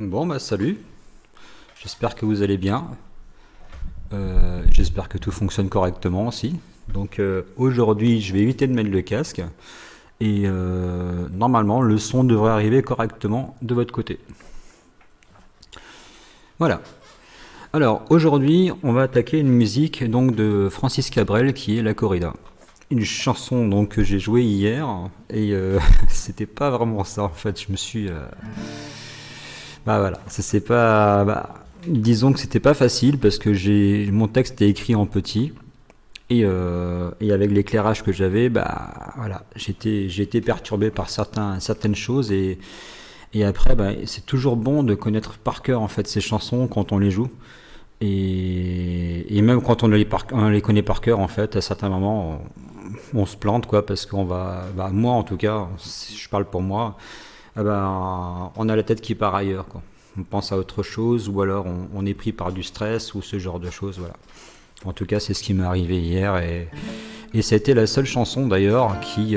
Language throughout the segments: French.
Bon, bah salut, j'espère que vous allez bien. J'espère que tout fonctionne correctement aussi. Donc aujourd'hui, je vais éviter de mettre le casque et normalement, le son devrait arriver correctement de votre côté. Voilà. Alors aujourd'hui, on va attaquer une musique donc de Francis Cabrel qui est La Corrida. Une chanson donc que j'ai jouée hier et c'était pas vraiment ça en fait. Je me suis bah voilà, ça c'est pas. Disons que c'était pas facile parce que mon texte est écrit en petit et avec l'éclairage que j'avais, bah voilà, j'ai été perturbé par certaines choses et après, bah, c'est toujours bon de connaître par cœur en fait ces chansons quand on les joue et même quand on les connaît par cœur en fait, à certains moments on se plante quoi parce qu'on va, bah, moi en tout cas, si je parle pour moi, ah ben, on a la tête qui part ailleurs, quoi. On pense à autre chose ou alors on est pris par du stress ou ce genre de choses. Voilà. En tout cas, c'est ce qui m'est arrivé hier et c'était la seule chanson d'ailleurs qui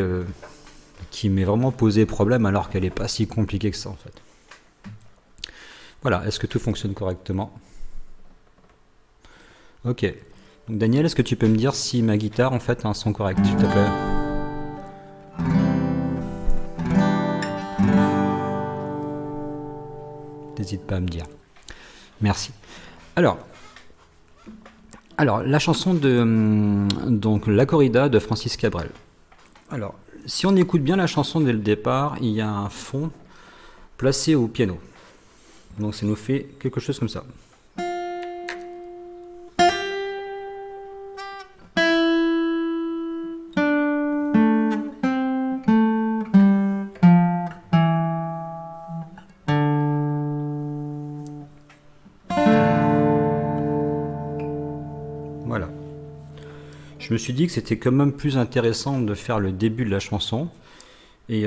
m'est vraiment posé problème alors qu'elle n'est pas si compliquée que ça en fait. Voilà, est-ce que tout fonctionne correctement? Ok. Donc Daniel, est-ce que tu peux me dire si ma guitare en fait a un son correct, s'il te plaît? N'hésite pas à me dire. Merci. Alors, la chanson de donc La Corrida de Francis Cabrel. Alors, si on écoute bien la chanson dès le départ, il y a un fond placé au piano. Donc ça nous fait quelque chose comme ça. Voilà. Je me suis dit que c'était quand même plus intéressant de faire le début de la chanson. Et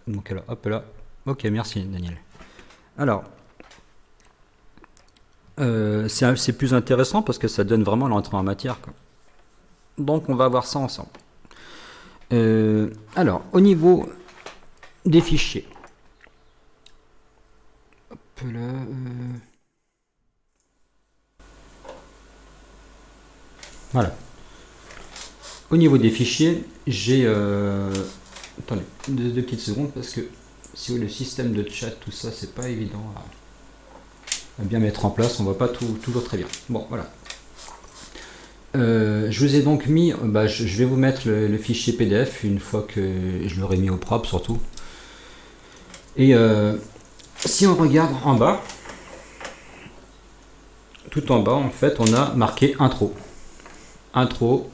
donc alors, hop là. Ok, merci Daniel. Alors, c'est plus intéressant parce que ça donne vraiment l'entrée en matière, quoi. Donc on va voir ça ensemble. Alors, au niveau des fichiers. Hop là. Voilà. Au niveau des fichiers, j'ai... attendez, deux petites secondes parce que si le système de chat, tout ça, c'est pas évident à bien mettre en place. On voit pas toujours très bien. Bon, voilà. Je vous ai donc mis... Bah, je vais vous mettre le fichier PDF une fois que je l'aurai mis au propre surtout. Et si on regarde en bas, tout en bas, en fait, on a marqué intro. Intro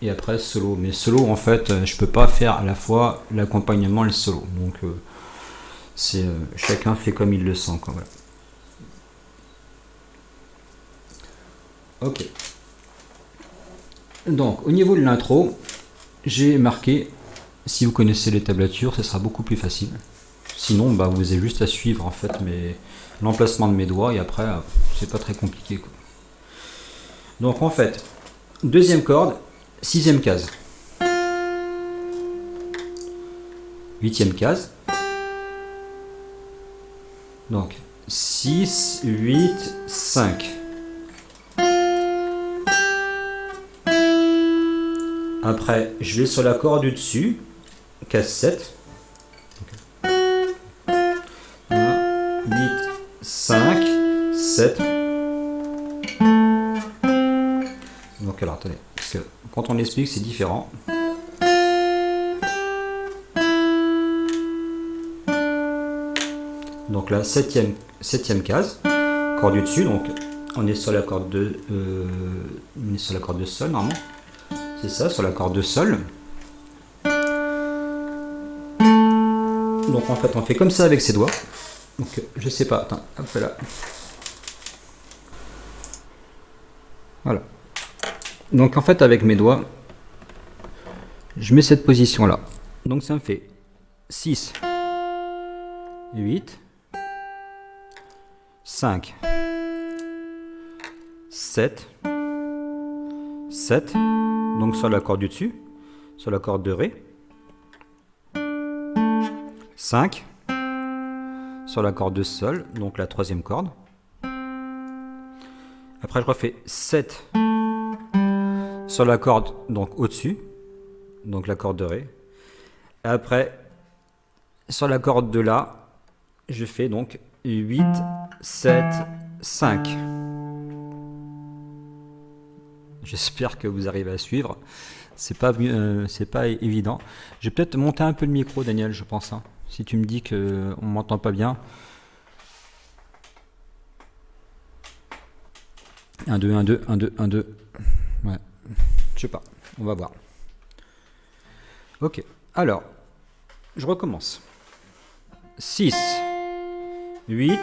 et après solo, mais solo en fait je peux pas faire à la fois l'accompagnement et le solo, donc c'est chacun fait comme il le sent quoi, voilà. Ok, donc au niveau de l'intro j'ai marqué, si vous connaissez les tablatures ce sera beaucoup plus facile, sinon bah, vous avez juste à suivre en fait l'emplacement de mes doigts et après c'est pas très compliqué quoi. Donc en fait deuxième corde, sixième case, huitième case, donc 6, 8, 5. Après, je vais sur la corde du dessus, case 7. 1, 8, 5, 7. Donc alors, attendez, parce que quand on explique, c'est différent. Donc la septième case, corde du dessus, donc on est sur la corde de, on est sur la corde de sol normalement. C'est ça, sur la corde de sol. Donc en fait, on fait comme ça avec ses doigts. Donc je sais pas, attends, hop là. Voilà. Donc en fait, avec mes doigts, je mets cette position là. Donc ça me fait 6, 8, 5, 7, 7, donc sur la corde du dessus, sur la corde de Ré, 5, sur la corde de sol, donc la troisième corde. Après je refais 7 sur la corde donc au-dessus, donc la corde de Ré. Et après sur la corde de La, je fais donc 8, 7, 5. J'espère que vous arrivez à suivre. C'est pas évident. Je vais peut-être monter un peu le micro, Daniel, je pense. Hein. Si tu me dis qu'on m'entend pas bien. 1, 2, 1, 2, 1, 2, 1, 2. Ouais. Je sais pas. On va voir. Ok. Alors, je recommence. 6, 8,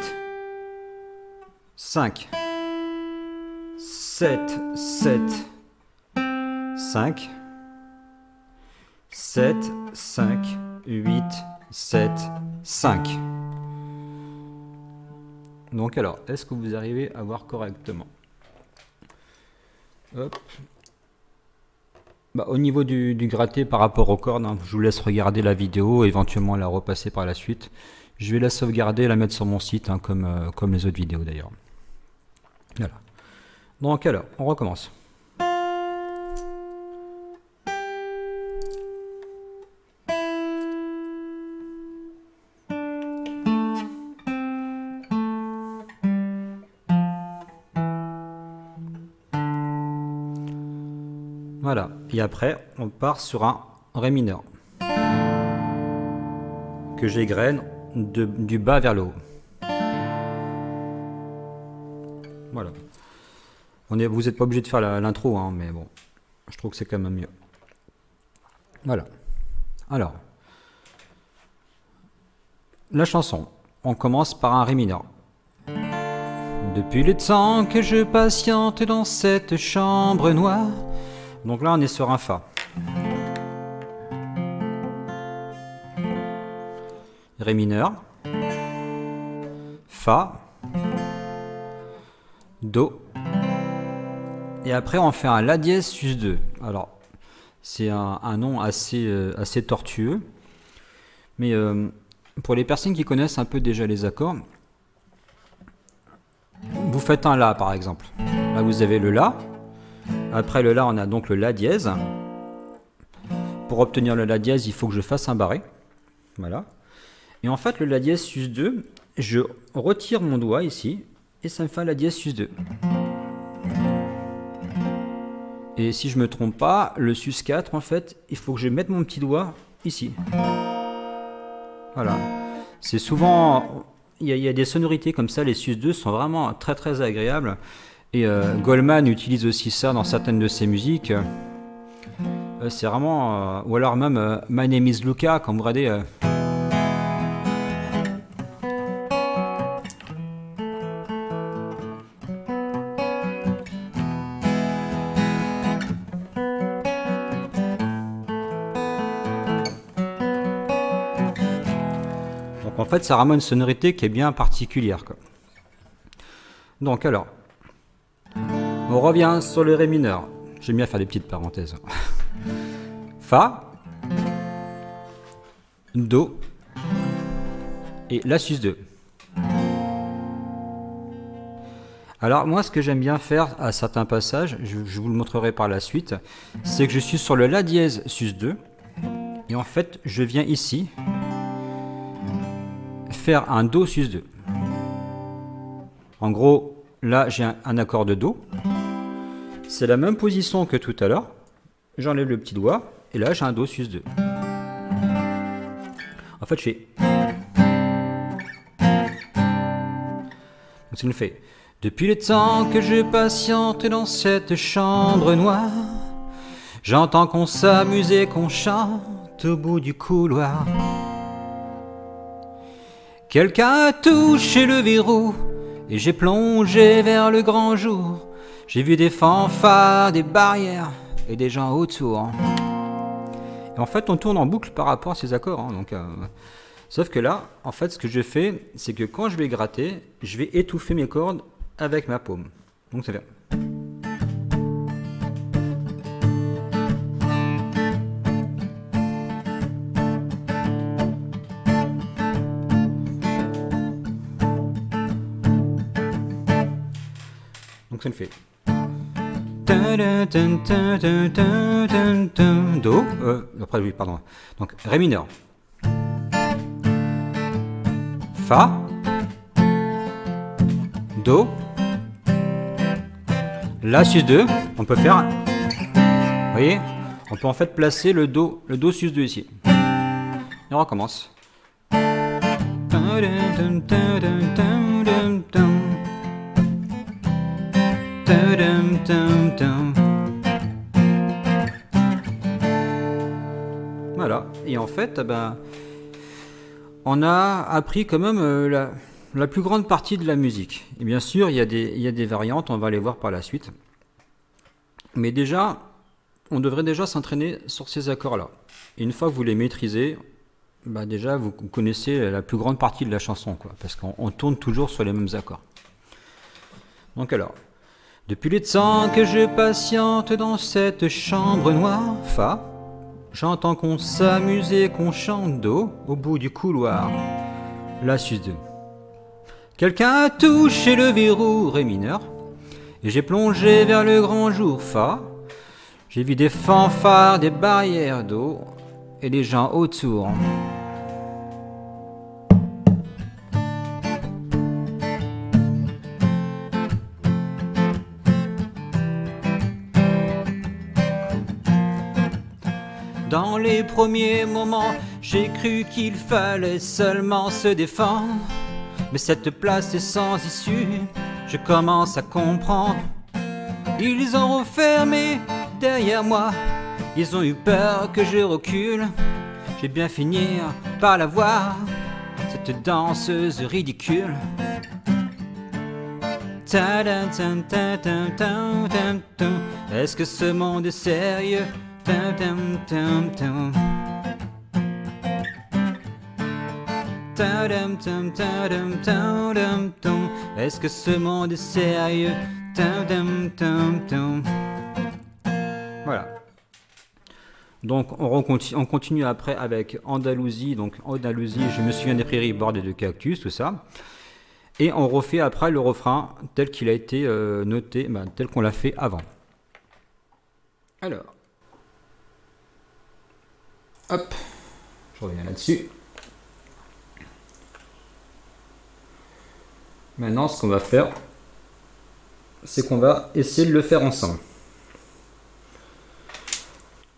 5, 7, 7, 5, 7, 5, 8, 7, 5. Donc alors, est-ce que vous arrivez à voir correctement? Hop. Bah, au niveau du gratté par rapport aux cordes, hein, je vous laisse regarder la vidéo, éventuellement la repasser par la suite. Je vais la sauvegarder et la mettre sur mon site, hein, comme les autres vidéos d'ailleurs. Voilà. Donc alors, on recommence. Voilà, et après on part sur un Ré mineur que j'égrène du bas vers le haut. Voilà. Vous n'êtes pas obligé de faire l'intro, hein, mais bon, je trouve que c'est quand même mieux. Voilà. Alors, la chanson, on commence par un Ré mineur. Depuis le temps que je patiente dans cette chambre noire. Donc là, on est sur un Fa. Ré mineur. Fa. Do. Et après, on fait un La dièse sus 2. Alors, c'est un nom assez tortueux. Mais pour les personnes qui connaissent un peu déjà les accords, vous faites un La, par exemple. Là, vous avez le La. Après le La, on a donc le La dièse. Pour obtenir le La dièse, il faut que je fasse un barré. Voilà. Et en fait, le La dièse sus 2, je retire mon doigt ici, et ça me fait un La dièse sus 2. Et si je me trompe pas, le sus 4, en fait, il faut que je mette mon petit doigt ici. Voilà. C'est souvent... Il y a des sonorités comme ça, les sus 2 sont vraiment très très agréables. Et Goldman utilise aussi ça dans certaines de ses musiques. C'est vraiment... ou alors même My Name is Luca, quand vous regardez... Donc en fait, ça ramène une sonorité qui est bien particulière, quoi. Donc alors... On revient sur le Ré mineur. J'aime bien faire des petites parenthèses. Fa, Do et La sus 2. Alors moi, ce que j'aime bien faire à certains passages, je vous le montrerai par la suite, c'est que je suis sur le La dièse sus 2 et en fait, je viens ici faire un Do sus 2. En gros, là, j'ai un accord de Do. C'est la même position que tout à l'heure. J'enlève le petit doigt. Et là, j'ai un Do sus 2. En fait, je fais... Donc, ça me fait... Depuis le temps que je patiente dans cette chambre noire, j'entends qu'on s'amuse et qu'on chante au bout du couloir. Quelqu'un a touché le verrou et j'ai plongé vers le grand jour. J'ai vu des fanfares, des barrières et des gens autour. Et en fait, on tourne en boucle par rapport à ces accords. Hein, donc, sauf que là, en fait, ce que je fais, c'est que quand je vais gratter, je vais étouffer mes cordes avec ma paume. Donc ça fait... Donc ça nous fait Do, après oui, pardon. Donc Ré mineur, Fa, Do, La sus 2, on peut faire, vous voyez, on peut en fait placer le Do sus 2 ici. Et on recommence. Voilà, et en fait, on a appris quand même la plus grande partie de la musique. Et bien sûr, il y a des variantes, on va les voir par la suite. Mais déjà, on devrait déjà s'entraîner sur ces accords-là. Et une fois que vous les maîtrisez, déjà vous connaissez la plus grande partie de la chanson, quoi, parce qu'on tourne toujours sur les mêmes accords. Donc alors, depuis les temps que je patiente dans cette chambre noire, Fa, j'entends qu'on s'amuse et qu'on chante Do au bout du couloir, La sus 2. Quelqu'un a touché le verrou, Ré mineur, et j'ai plongé vers le grand jour, Fa. J'ai vu des fanfares, des barrières d'eau et des gens autour. Dans les premiers moments, j'ai cru qu'il fallait seulement se défendre. Mais cette place est sans issue, je commence à comprendre. Ils ont refermé derrière moi, ils ont eu peur que je recule. J'ai bien fini par la voir, cette danseuse ridicule. Est-ce que ce monde est sérieux? Est-ce que ce monde est sérieux? Voilà. Donc on continue après avec Andalousie. Donc Andalousie, je me souviens des prairies bordées de cactus, tout ça. Et on refait après le refrain tel qu'il a été noté, tel qu'on l'a fait avant. Alors, hop, je reviens là-dessus. Maintenant, ce qu'on va faire, c'est qu'on va essayer de le faire ensemble.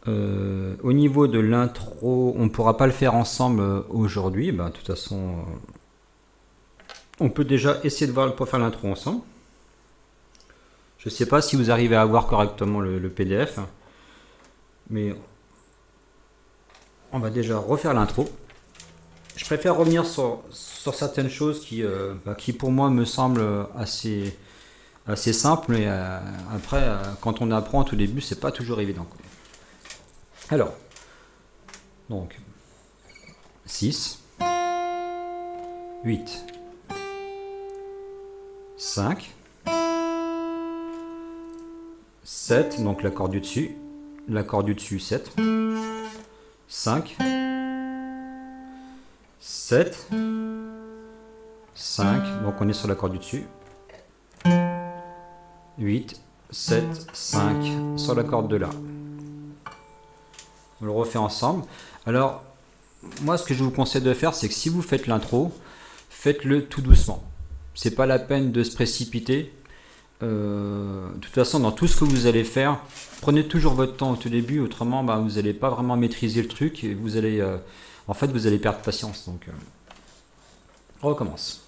Au niveau de l'intro, on ne pourra pas le faire ensemble aujourd'hui. De toute façon, on peut déjà essayer de voir pour faire l'intro ensemble. Je ne sais pas si vous arrivez à voir correctement le PDF, mais on va déjà refaire l'intro. Je préfère revenir sur certaines choses qui pour moi me semblent assez simples, mais après, quand on apprend au tout début, c'est pas toujours évident, quoi. Alors, donc, 6, 8, 5, 7, donc l'accord du dessus, 7, 5, 7, 5, donc on est sur l'accord du dessus, 8, 7, 5, sur l'accord de là. On le refait ensemble. Alors, moi ce que je vous conseille de faire, c'est que si vous faites l'intro, faites-le tout doucement. C'est pas la peine de se précipiter. De toute façon, dans tout ce que vous allez faire, prenez toujours votre temps au tout début, autrement vous n'allez pas vraiment maîtriser le truc et vous allez perdre patience. Donc, on recommence.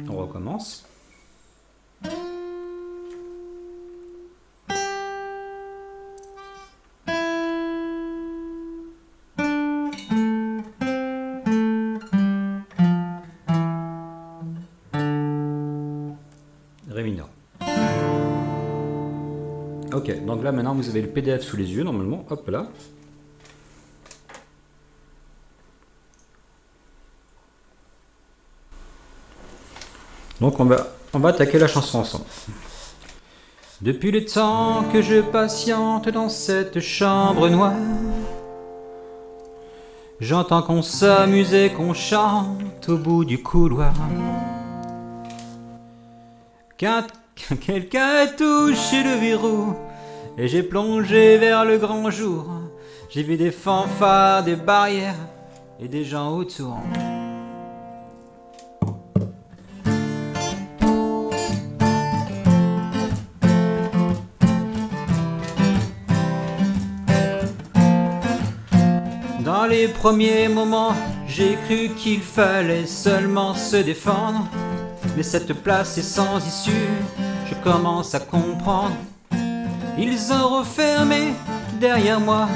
On recommence. Ré mineur. Ok, donc là maintenant vous avez le PDF sous les yeux normalement. Hop là. Donc on va attaquer la chanson ensemble. Depuis le temps que je patiente dans cette chambre noire, j'entends qu'on s'amuse et qu'on chante au bout du couloir. Quand quelqu'un a touché le verrou et j'ai plongé vers le grand jour, j'ai vu des fanfares, des barrières et des gens autour. Dans les premiers moments, j'ai cru qu'il fallait seulement se défendre. Mais cette place est sans issue, je commence à comprendre. Ils ont refermé derrière moi,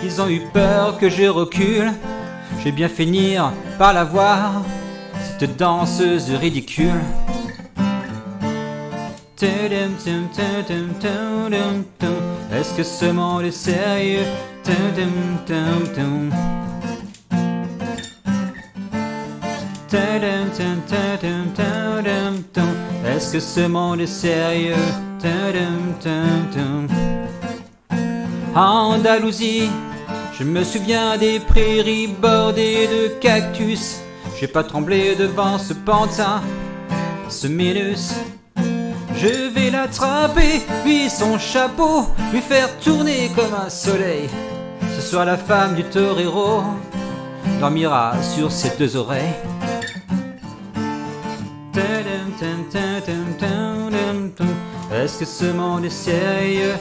ils ont eu peur que je recule. Je vais bien finir par la voir, cette danseuse ridicule. Est-ce que ce monde est sérieux? Est-ce que ce monde est sérieux? Andalousie, je me souviens des prairies bordées de cactus. J'ai pas tremblé devant ce pantin, ce Mélus. Je vais l'attraper, lui son chapeau, lui faire tourner comme un soleil. Ce soir la femme du torero dormira sur ses deux oreilles. Est-ce que ce monde est sérieux?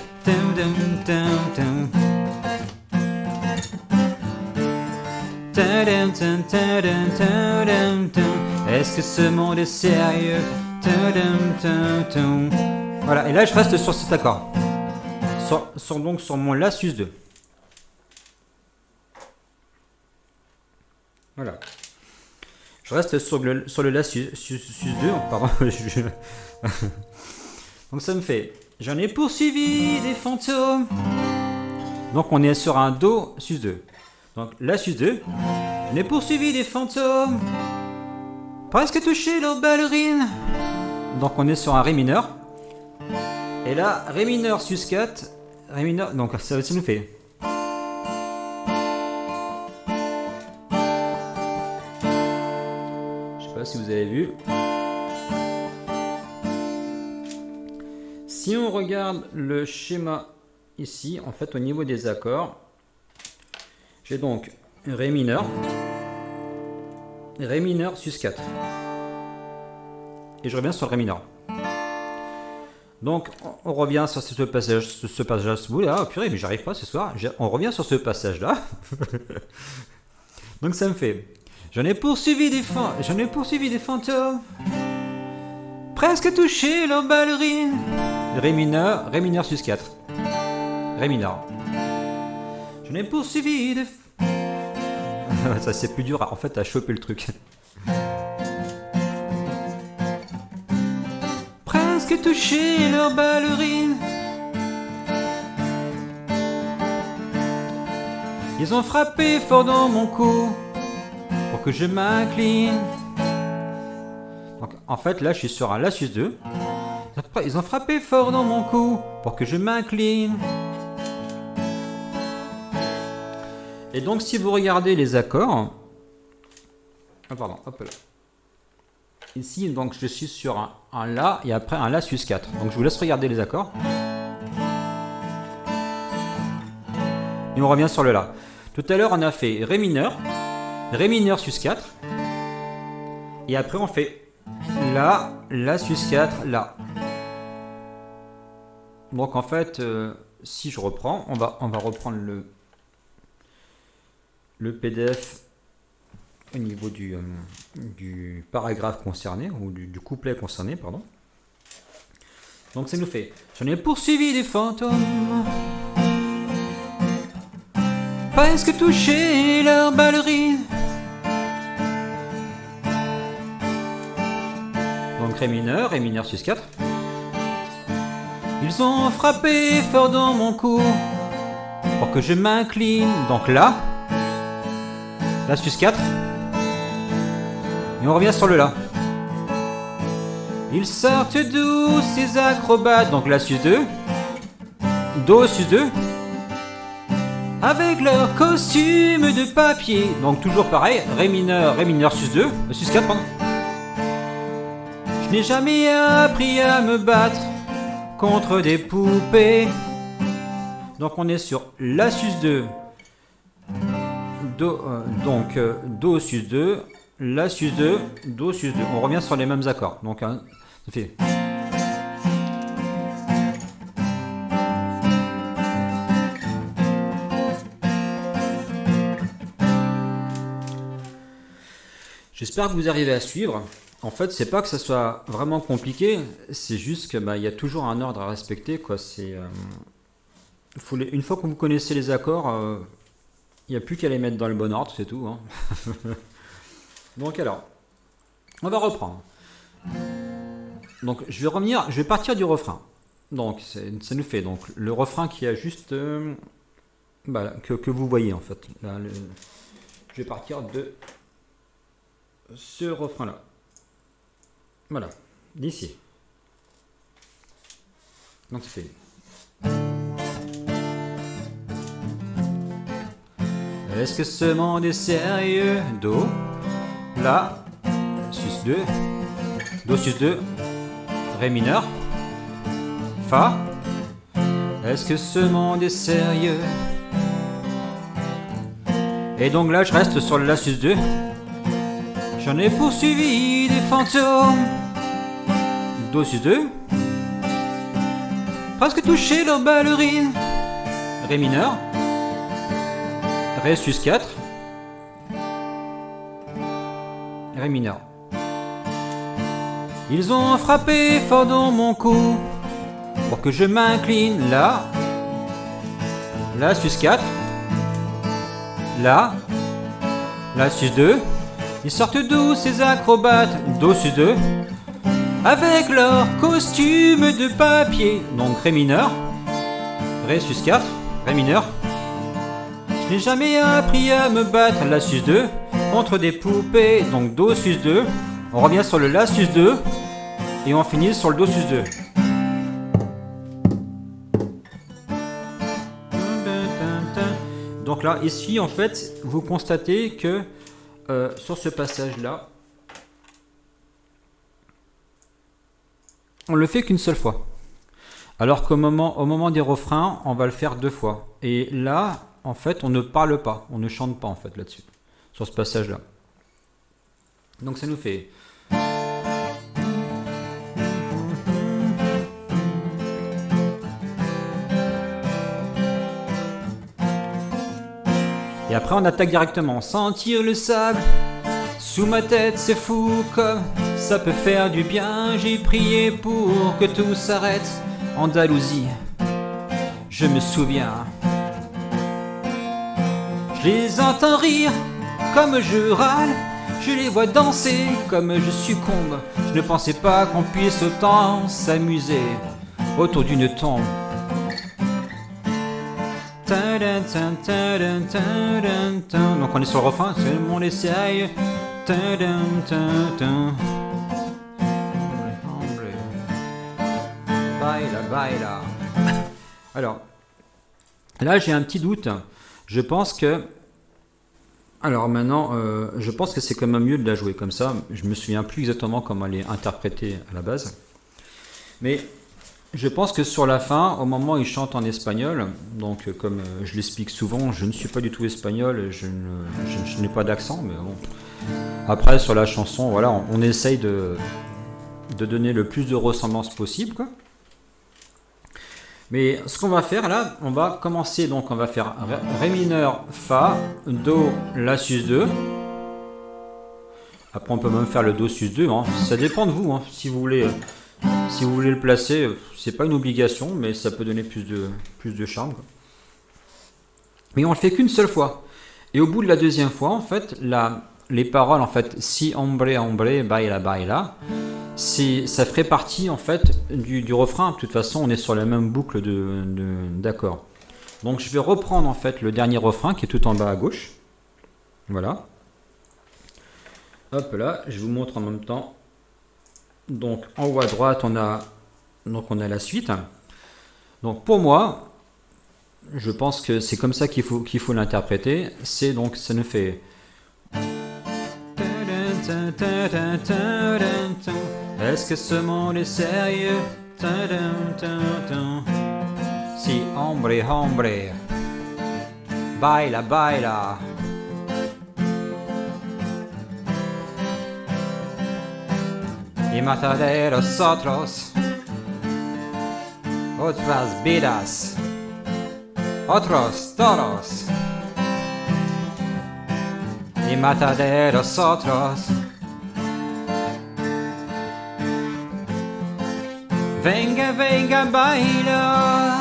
Est-ce que ce monde est sérieux? Voilà, et là je reste sur cet accord. Donc sur mon La sus 2. Voilà. Je reste sur le La sus 2. Pardon. Donc ça me fait. J'en ai poursuivi des fantômes. Donc on est sur un Do sus 2. Donc La sus 2. J'en ai poursuivi des fantômes. Presque touché leur ballerine. Donc on est sur un Ré mineur. Et là, Ré mineur sus 4. Ré mineur. Donc ça nous fait. Je sais pas si vous avez vu. Si on regarde le schéma ici, en fait au niveau des accords, j'ai donc Ré mineur sus 4. Et je reviens sur le Ré mineur. Donc on revient sur ce passage là. Oh purée, mais j'arrive pas ce soir. On revient sur ce passage là. Donc ça me fait. J'en ai poursuivi des fantômes. Presque touché leur ballerine. Ré mineur sus 4. Ré mineur. J'en ai poursuivi des. Ça c'est plus dur en fait à choper le truc. Presque touché leur ballerine. Ils ont frappé fort dans mon cou pour que je m'incline. Donc en fait là je suis sur un La sus 2. Ils ont frappé fort dans mon cou pour que je m'incline. Et donc si vous regardez les accords, pardon, hop là. Ici donc je suis sur un La et après un La sus 4. Donc je vous laisse regarder les accords. Et on revient sur le La. Tout à l'heure on a fait Ré mineur sus 4. Et après on fait La sus 4, La. Donc en fait, si je reprends, on va reprendre le PDF au niveau du paragraphe concerné, ou du couplet concerné, pardon. Donc ça nous fait. J'en ai poursuivi des fantômes, presque touché leur ballerine. Donc Ré mineur sus 4. Ils ont frappé fort dans mon cou pour que je m'incline. Donc là, sus 4. Et on revient sur le La. Ils sortent d'où ces acrobates? Donc la sus 2, Do sus 2, avec leur costume de papier. Donc toujours pareil, Ré mineur sus 2, sus 4 pardon. Je n'ai jamais appris à me battre contre des poupées. Donc on est sur la sus 2, Do, Do sus 2, la sus 2, Do sus 2. On revient sur les mêmes accords. Donc ça fait... J'espère que vous arrivez à suivre. En fait, c'est pas que ça soit vraiment compliqué, c'est juste que y a toujours un ordre à respecter, quoi. C'est une fois que vous connaissez les accords, il n'y a plus qu'à les mettre dans le bon ordre, c'est tout. Hein. Donc alors, on va reprendre. Donc je vais partir du refrain. Donc ça nous fait donc le refrain qui a juste que vous voyez en fait. Là, je vais partir de ce refrain là. Voilà, d'ici. Donc ça fait. Est-ce que ce monde est sérieux? Do, La, sus 2, Do sus 2, Ré mineur, Fa. Est-ce que ce monde est sérieux? Et donc là, je reste sur le La sus 2. J'en ai poursuivi des fantômes. Do sus 2. Presque touché leur ballerine. Ré mineur. Ré sus 4. Ré mineur. Ils ont frappé fort dans mon cou pour que je m'incline. Là. La sus 4. Là. La sus 2. Ils sortent d'où ces acrobates? Do sus 2. Avec leur costume de papier. Donc Ré mineur. Ré sus 4. Ré mineur. Je n'ai jamais appris à me battre. La sus 2. Contre des poupées. Donc Do sus 2. On revient sur le La sus 2. Et on finit sur le Do sus 2. Donc là, ici, en fait, vous constatez que sur ce passage-là, on le fait qu'une seule fois. Alors qu'au moment des refrains, on va le faire 2 fois. Et là, en fait, on ne parle pas, on ne chante pas en fait là-dessus, sur ce passage-là. Donc ça nous fait... Et après on attaque directement. Sentir le sable sous ma tête, c'est fou comme ça peut faire du bien. J'ai prié pour que tout s'arrête. Andalousie, je me souviens. Je les entends rire comme je râle. Je les vois danser comme je succombe. Je ne pensais pas qu'on puisse autant s'amuser autour d'une tombe. Donc on est sur le refrain, c'est mon essaye. Baila, baila. Alors, là j'ai un petit doute. Je pense que... Alors maintenant, je pense que c'est quand même mieux de la jouer comme ça. Je me souviens plus exactement comment elle est interprétée à la base. Mais... je pense que sur la fin, au moment où il chante en espagnol, donc comme je l'explique souvent, je ne suis pas du tout espagnol, je n'ai pas d'accent, mais bon. Après, sur la chanson, voilà, on essaye de donner le plus de ressemblance possible, quoi. Mais ce qu'on va faire là, on va commencer, donc on va faire Ré mineur, Fa, Do, La sus 2. Après, on peut même faire le Do sus 2, hein. Ça dépend de vous, hein, si vous voulez... Si vous voulez le placer, c'est pas une obligation, mais ça peut donner plus de charme, quoi. Mais on le fait qu'une seule fois. Et au bout de la deuxième fois, en fait, les paroles, en fait, si hombre, hombre, baila, baila, ça ferait partie, en fait, du refrain. De toute façon, on est sur la même boucle d'accords. Donc, je vais reprendre, en fait, le dernier refrain qui est tout en bas à gauche. Voilà. Hop là, je vous montre en même temps. Donc en haut à droite, on a la suite. Donc pour moi, je pense que c'est comme ça qu'il faut l'interpréter. C'est donc ça nous fait. Est-ce que ce monde est sérieux? Si hombre, hombre, baila, baila. Y mata de los otros otras vidas, otros toros. Y mata de los otros. Venga, venga, baila.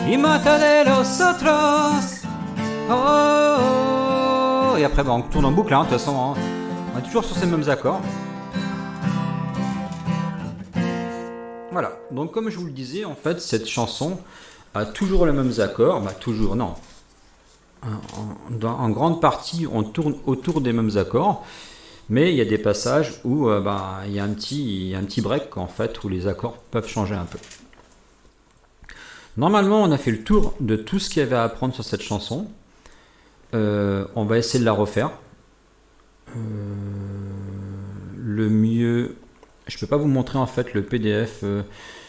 Y mata de los otros. Oh, oh, oh. Et après, on tourne en boucle, hein, de toute façon, hein. On est toujours sur ces mêmes accords. Voilà, donc comme je vous le disais, en fait, cette chanson a toujours les mêmes accords. Bah, toujours, non. En grande partie, on tourne autour des mêmes accords. Mais il y a des passages où il y a un petit break, en fait, où les accords peuvent changer un peu. Normalement, on a fait le tour de tout ce qu'il y avait à apprendre sur cette chanson. On va essayer de la refaire. Le mieux... Je ne peux pas vous montrer en fait le PDF.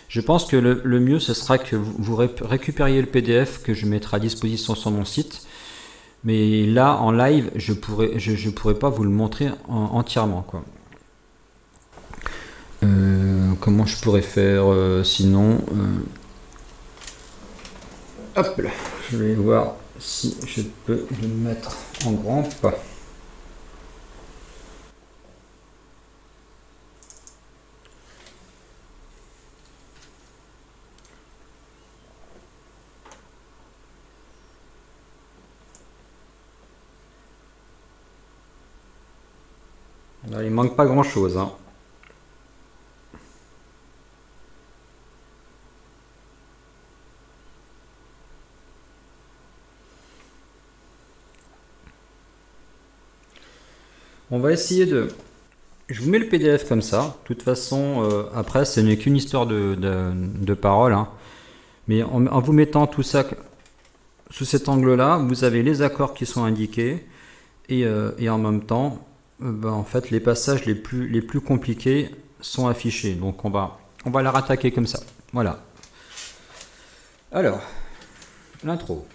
Je pense que le mieux, ce sera que vous récupériez le PDF que je mettrai à disposition sur mon site. Mais là, en live, je pourrais pas vous le montrer entièrement, quoi. Comment je pourrais faire sinon Hop là, je vais voir si je peux le mettre en grand pas. Là, il manque pas grand chose, hein. On va essayer de... Je vous mets le PDF comme ça. De toute façon, après, ce n'est qu'une histoire de paroles, hein. Mais en vous mettant tout ça sous cet angle-là, vous avez les accords qui sont indiqués. Et en même temps, en fait, les passages les plus compliqués sont affichés. Donc on va la rattaquer comme ça. Voilà. Alors, l'intro.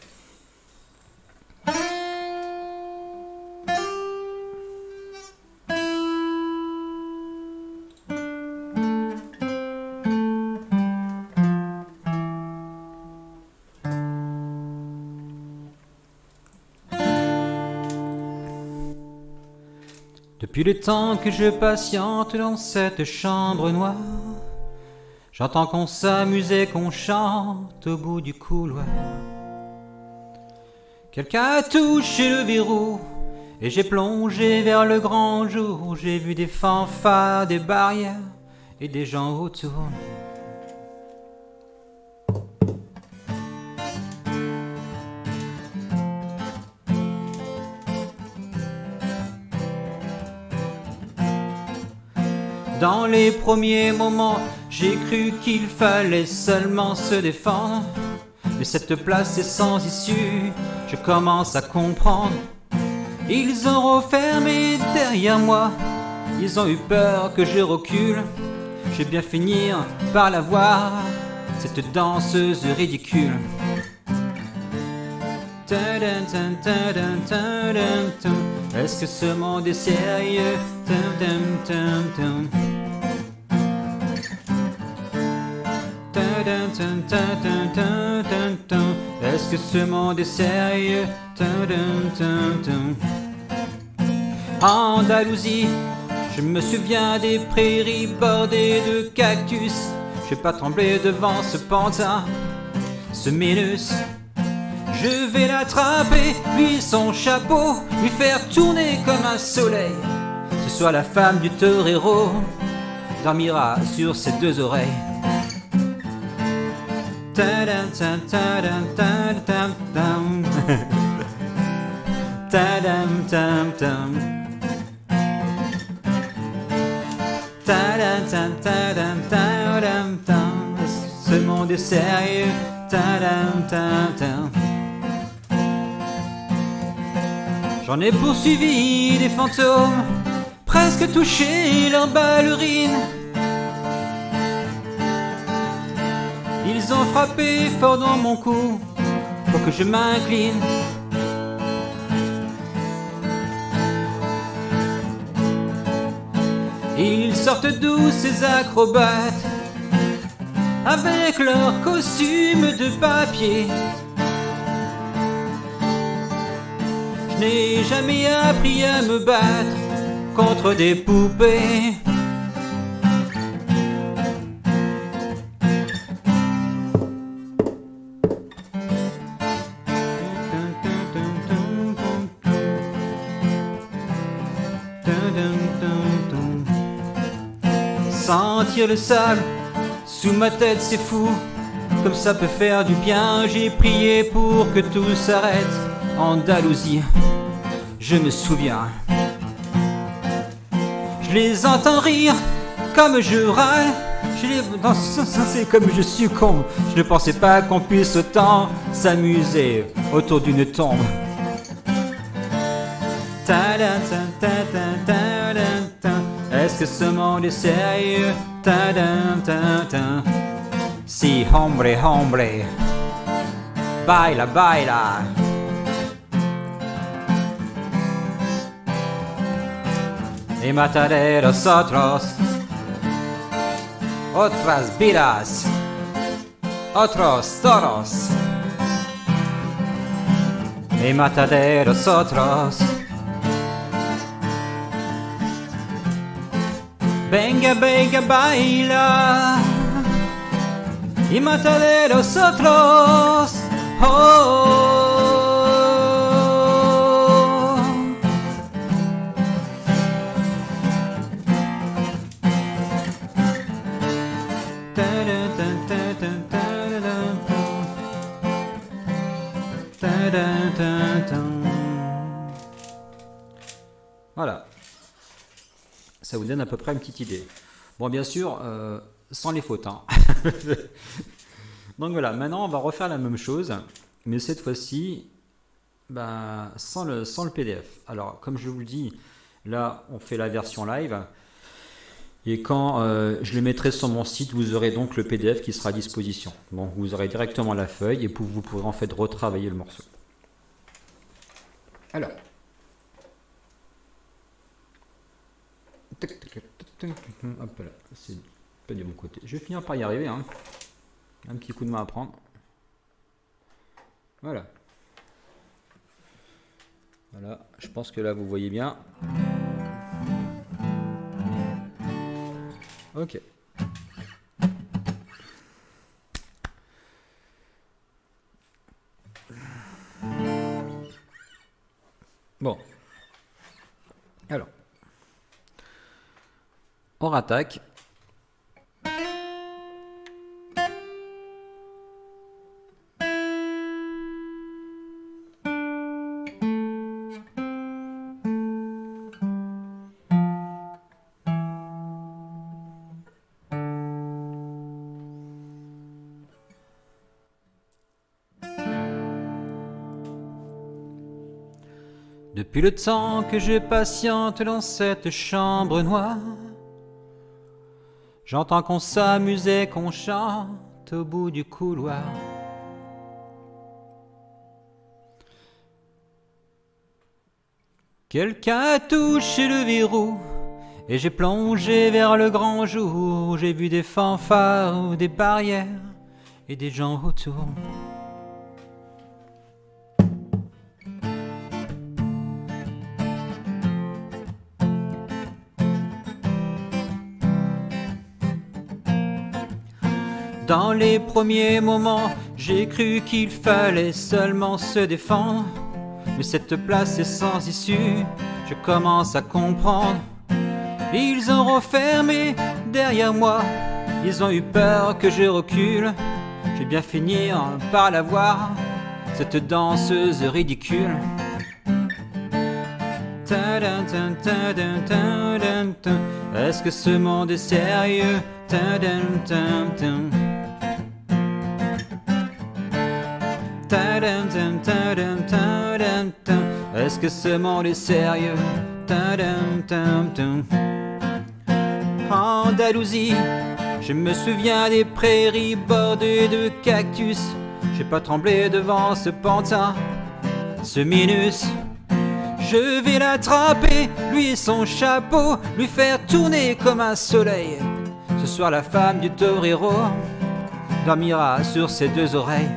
Depuis le temps que je patiente dans cette chambre noire, j'entends qu'on s'amuse et qu'on chante au bout du couloir. Quelqu'un a touché le verrou et j'ai plongé vers le grand jour. J'ai vu des fanfares, des barrières et des gens autour. Dans les premiers moments, j'ai cru qu'il fallait seulement se défendre. Mais cette place est sans issue, je commence à comprendre. Ils ont refermé derrière moi, ils ont eu peur que je recule. Je vais bien finir par la voir, cette danseuse ridicule. Est-ce que ce monde est sérieux? Est-ce que ce monde est sérieux? Andalousie, je me souviens des prairies bordées de cactus. Je vais pas trembler devant ce pantin, ce Minus. Je vais l'attraper, lui son chapeau, lui faire tourner comme un soleil. Ce soir la femme du torero dormira sur ses deux oreilles. est sérieux. Tadam, tam, tam. J'en ai poursuivi des fantômes, presque touché leurs ballerines. Ils ont frappé fort dans mon cou pour que je m'incline. Ils sortent d'où ces acrobates avec leurs costumes de papier. Je n'ai jamais appris à me battre contre des poupées. Sentir le sable sous ma tête, c'est fou, comme ça peut faire du bien. J'ai prié pour que tout s'arrête. Andalousie, je me souviens. Je les entends rire comme je râle. C'est comme je succombe. Je ne pensais pas qu'on puisse autant s'amuser autour d'une tombe. Est-ce que ce monde est sérieux? Si, hombre, hombre, baila, baila. Y mataré los otros, otras vidas, otros toros. Y mataré los otros. Venga, venga, baila y mataré los otros. Oh. Voilà. Ça vous donne à peu près une petite idée. Bon, bien sûr, sans les fautes. Hein. Donc voilà, maintenant on va refaire la même chose, mais cette fois-ci, sans le PDF. Alors, comme je vous le dis, là, on fait la version live. Et quand je le mettrai sur mon site, vous aurez donc le PDF qui sera à disposition. Donc vous aurez directement la feuille et vous pourrez en fait retravailler le morceau. Alors. Hop là, c'est pas de mon côté. Je vais finir par y arriver. Hein. Un petit coup de main à prendre. Voilà. Voilà, je pense que là vous voyez bien. Ok. Bon. Alors. On rattaque. Depuis le temps que je patiente dans cette chambre noire, j'entends qu'on s'amusait, qu'on chante au bout du couloir. Quelqu'un a touché le verrou et j'ai plongé vers le grand jour. J'ai vu des fanfares, des barrières et des gens autour. Dans les premiers moments, j'ai cru qu'il fallait seulement se défendre. Mais cette place est sans issue, je commence à comprendre. Ils ont refermé derrière moi, ils ont eu peur que je recule. Je vais bien finir par la voir, cette danseuse ridicule. Est-ce que ce monde est sérieux? tadam, tadam, tam. Est-ce que ce monde est sérieux? Tadam, tam, tam. Andalousie, je me souviens des prairies bordées de cactus. J'ai pas tremblé devant ce pantin, ce minus. Je vais l'attraper, lui et son chapeau, lui faire tourner comme un soleil. Ce soir la femme du torero dormira sur ses deux oreilles.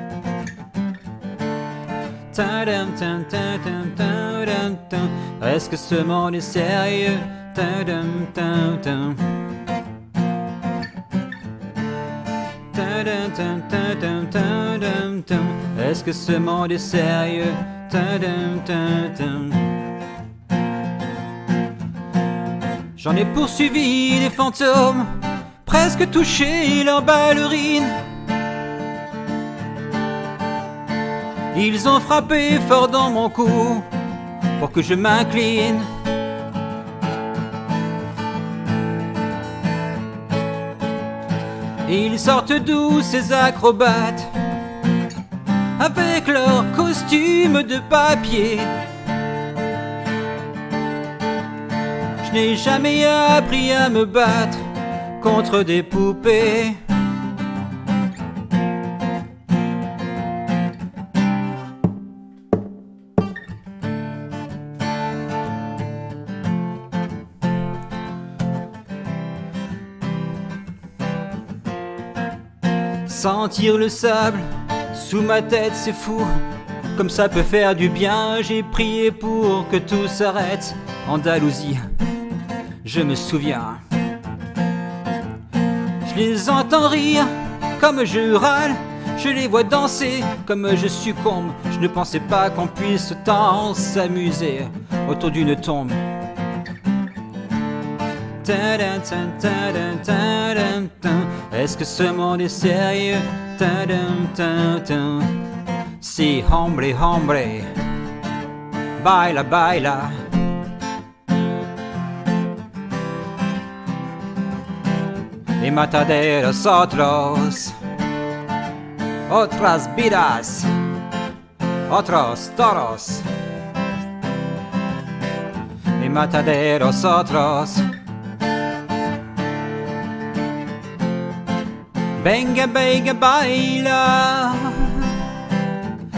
Tadam, tam, tadam, tadam, tam. Est-ce que ce monde est sérieux? Tadam, tam, tam. Tadam, tam, tadam, tadam, tam. Est-ce que ce monde est sérieux? Tadam, tam, tam. J'en ai poursuivi des fantômes, presque touché leurs ballerines. Ils ont frappé fort dans mon cou pour que je m'incline. Ils sortent d'où ces acrobates avec leurs costumes de papier? Je n'ai jamais appris à me battre contre des poupées. Sentir le sable sous ma tête, c'est fou. Comme ça peut faire du bien, j'ai prié pour que tout s'arrête. Andalousie, je me souviens. Je les entends rire comme je râle, je les vois danser comme je succombe. Je ne pensais pas qu'on puisse tant s'amuser autour d'une tombe. Tadam, tam, tadam, tadam, tam. Est-ce que ce monde est sérieux? Tadam, tam, tam. Si, hombre, hombre, baila, baila. Y mataderos otros, otras vidas, otros toros. Y mataderos otros. Venga, venga, baila.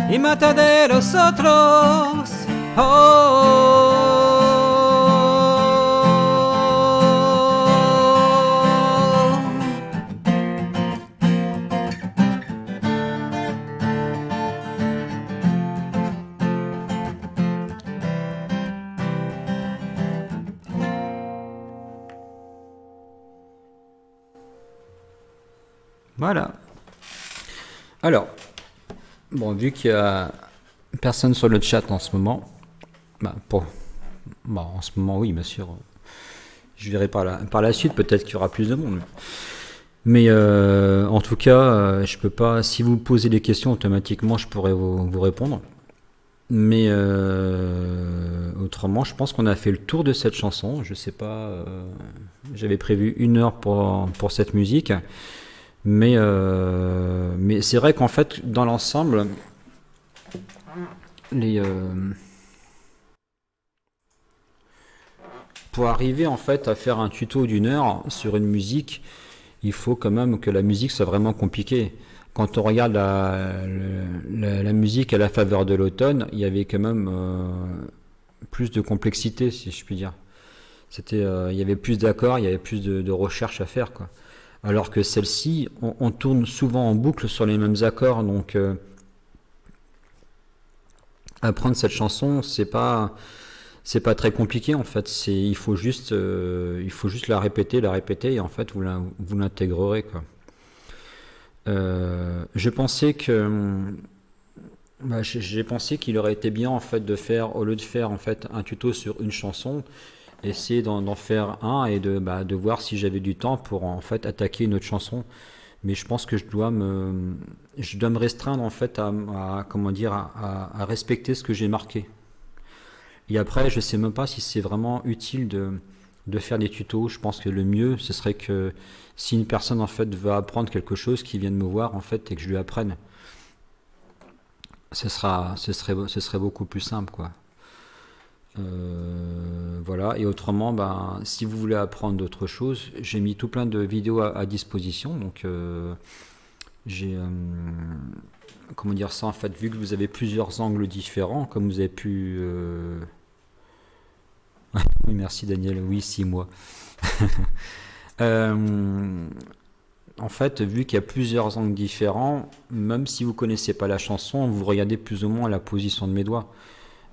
Y mataderos otros. Oh. Voilà. Alors, bon, vu qu'il y a personne sur le chat en ce moment, en ce moment, oui, bien sûr. Je verrai par la suite, peut-être qu'il y aura plus de monde. Mais en tout cas, je peux pas. Si vous me posez des questions, automatiquement, je pourrais vous répondre. Mais autrement, je pense qu'on a fait le tour de cette chanson. Je sais pas. J'avais prévu 1 heure pour cette musique. Mais c'est vrai qu'en fait, dans l'ensemble, pour arriver en fait à faire un tuto d'1 heure sur une musique, il faut quand même que la musique soit vraiment compliquée. Quand on regarde la musique à la faveur de l'automne, il y avait quand même plus de complexité, si je puis dire. Il y avait plus d'accords, il y avait plus de recherche à faire, quoi. Alors que celle-ci, on tourne souvent en boucle sur les mêmes accords, donc apprendre cette chanson, c'est pas très compliqué en fait. Il faut juste la répéter, et en fait vous l'intégrerez, quoi. J'ai pensé qu'il aurait été bien en fait au lieu de faire en fait un tuto sur une chanson, essayer d'en faire un et de voir si j'avais du temps pour en fait attaquer une autre chanson. Mais je pense que je dois me restreindre en fait à respecter ce que j'ai marqué. Et après, je sais même pas si c'est vraiment utile de faire des tutos. Je pense que le mieux, ce serait que si une personne en fait veut apprendre quelque chose, qu'il vienne me voir en fait et que je lui apprenne. ce serait beaucoup plus simple, quoi. Voilà, et autrement, ben, si vous voulez apprendre d'autres choses, j'ai mis tout plein de vidéos à disposition. Donc, j'ai, comment dire ça, en fait, vu que vous avez plusieurs angles différents, comme vous avez pu. Oui, merci Daniel, oui, 6 mois. Euh, En fait, vu qu'il y a plusieurs angles différents, même si vous connaissez pas la chanson, vous regardez plus ou moins la position de mes doigts.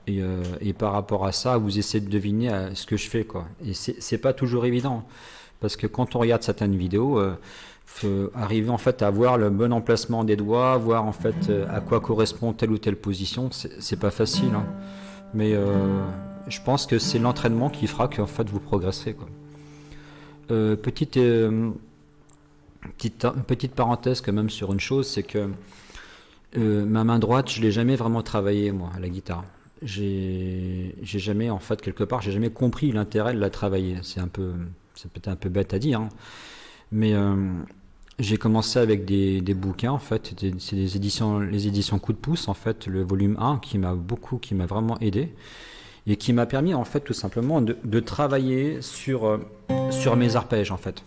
Et par rapport à ça, vous essayez de deviner ce que je fais, quoi. Et c'est pas toujours évident, parce que quand on regarde certaines vidéos, faut arriver en fait à voir le bon emplacement des doigts, voir en fait à quoi correspond telle ou telle position, c'est pas facile, hein. Mais je pense que c'est l'entraînement qui fera qu'en fait vous progresserez, quoi. Petite petite parenthèse quand même sur une chose, c'est que ma main droite, je l'ai jamais vraiment travaillé moi à la guitare. J'ai jamais en fait quelque part, j'ai jamais compris l'intérêt de la travailler. C'est peut-être un peu bête à dire, hein, mais j'ai commencé avec des bouquins en fait, c'est les éditions Coup de pouce en fait, le volume 1 qui m'a vraiment aidé et qui m'a permis en fait tout simplement de travailler sur mes arpèges en fait.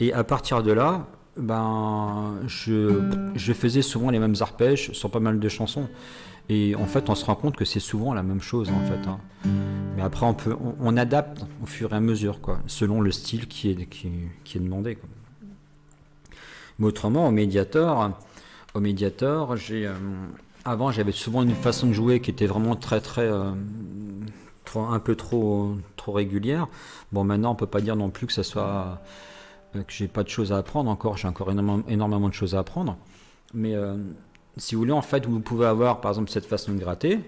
Et à partir de là, ben, je faisais souvent les mêmes arpèges sur pas mal de chansons. Et en fait, on se rend compte que c'est souvent la même chose, en fait, hein. Mais après, on adapte au fur et à mesure, quoi, selon le style qui est demandé, quoi. Mais autrement, au médiator, avant, j'avais souvent une façon de jouer qui était vraiment très, très, un peu trop régulière. Bon, maintenant, on peut pas dire non plus que ça soit que j'ai pas de choses à apprendre encore, j'ai encore énormément de choses à apprendre. Mais si vous voulez, en fait, vous pouvez avoir par exemple cette façon de gratter.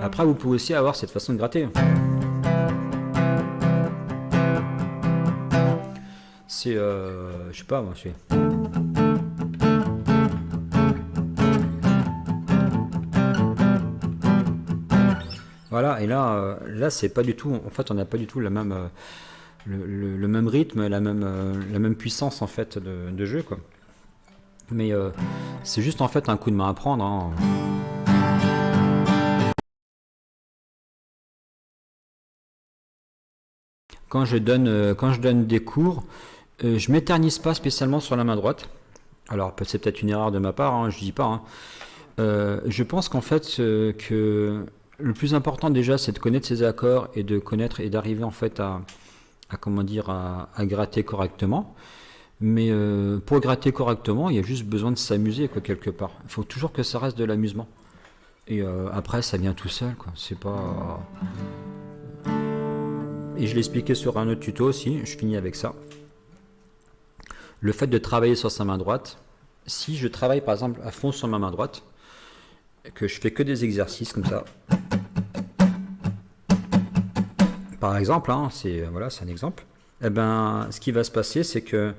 Après, vous pouvez aussi avoir cette façon de gratter. C'est, je sais pas, moi, je fais. Voilà, et là c'est pas du tout, en fait, on n'a pas du tout la même, le même rythme, la même puissance en fait de jeu, quoi. Mais c'est juste en fait un coup de main à prendre, hein. Quand je donne des cours, je m'éternise pas spécialement sur la main droite. Alors c'est peut-être une erreur de ma part, hein, je dis pas, hein. Je pense qu'en fait que le plus important déjà c'est de connaître ses accords et de connaître et d'arriver en fait à comment dire à gratter correctement. Mais pour gratter correctement, il y a juste besoin de s'amuser, quoi, quelque part. Il faut toujours que ça reste de l'amusement. Et après ça vient tout seul, quoi. C'est pas. Et je l'ai expliqué sur un autre tuto aussi, je finis avec ça. Le fait de travailler sur sa main droite, si je travaille par exemple à fond sur ma main droite, que je fais que des exercices comme ça, par exemple, hein, c'est un exemple, et ben, ce qui va se passer, c'est que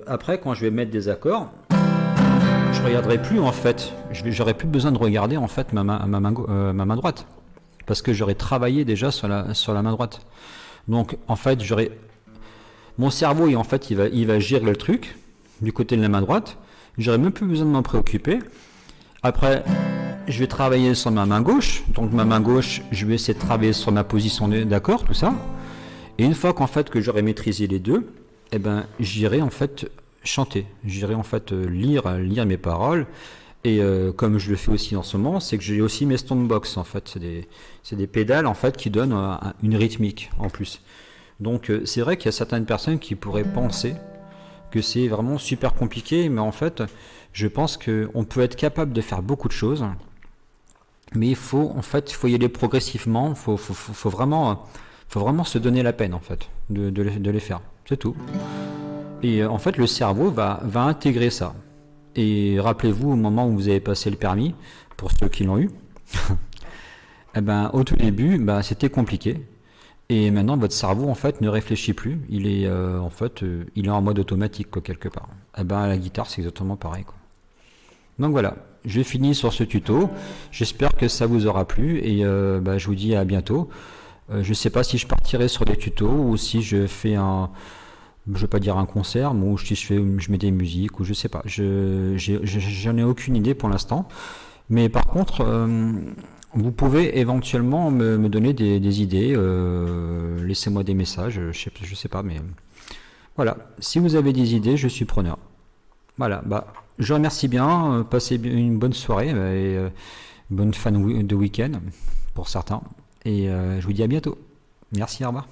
après, quand je vais mettre des accords, je regarderai plus en fait, j'aurai plus besoin de regarder en fait ma main droite, parce que j'aurai travaillé déjà sur la main droite. Donc en fait, mon cerveau, en fait, il va gérer le truc du côté de la main droite. J'aurai même plus besoin de m'en préoccuper. Après, je vais travailler sur ma main gauche. Donc ma main gauche, je vais essayer de travailler sur ma position d'accord, tout ça. Et une fois qu'en fait que j'aurai maîtrisé les deux, eh ben j'irai en fait chanter. J'irai en fait lire mes paroles. Et comme je le fais aussi en ce moment, c'est que j'ai aussi mes stonebox en fait. C'est des pédales en fait qui donnent une rythmique en plus. Donc c'est vrai qu'il y a certaines personnes qui pourraient penser que c'est vraiment super compliqué, mais en fait, je pense qu'on peut être capable de faire beaucoup de choses, mais il faut y aller progressivement. Faut vraiment se donner la peine en fait de les faire. C'est tout. Et en fait, le cerveau va intégrer ça. Et rappelez-vous au moment où vous avez passé le permis, pour ceux qui l'ont eu, eh ben, au tout début, bah, c'était compliqué. Et maintenant, votre cerveau, en fait, ne réfléchit plus. Il est, il est en mode automatique, quoi, quelque part. Eh ben, à la guitare, c'est exactement pareil, quoi. Donc voilà, j'ai fini sur ce tuto. J'espère que ça vous aura plu et je vous dis à bientôt. Je ne sais pas si je partirai sur des tutos ou si je fais je vais pas dire un concert, mais où je mets des musiques, ou je sais pas. J'en ai aucune idée pour l'instant. Mais par contre, vous pouvez éventuellement me donner des idées, laissez-moi des messages, je sais pas, mais voilà. Si vous avez des idées, je suis preneur. Voilà, bah, je vous remercie bien, passez une bonne soirée et bonne fin de week-end pour certains. Et je vous dis à bientôt. Merci, au revoir.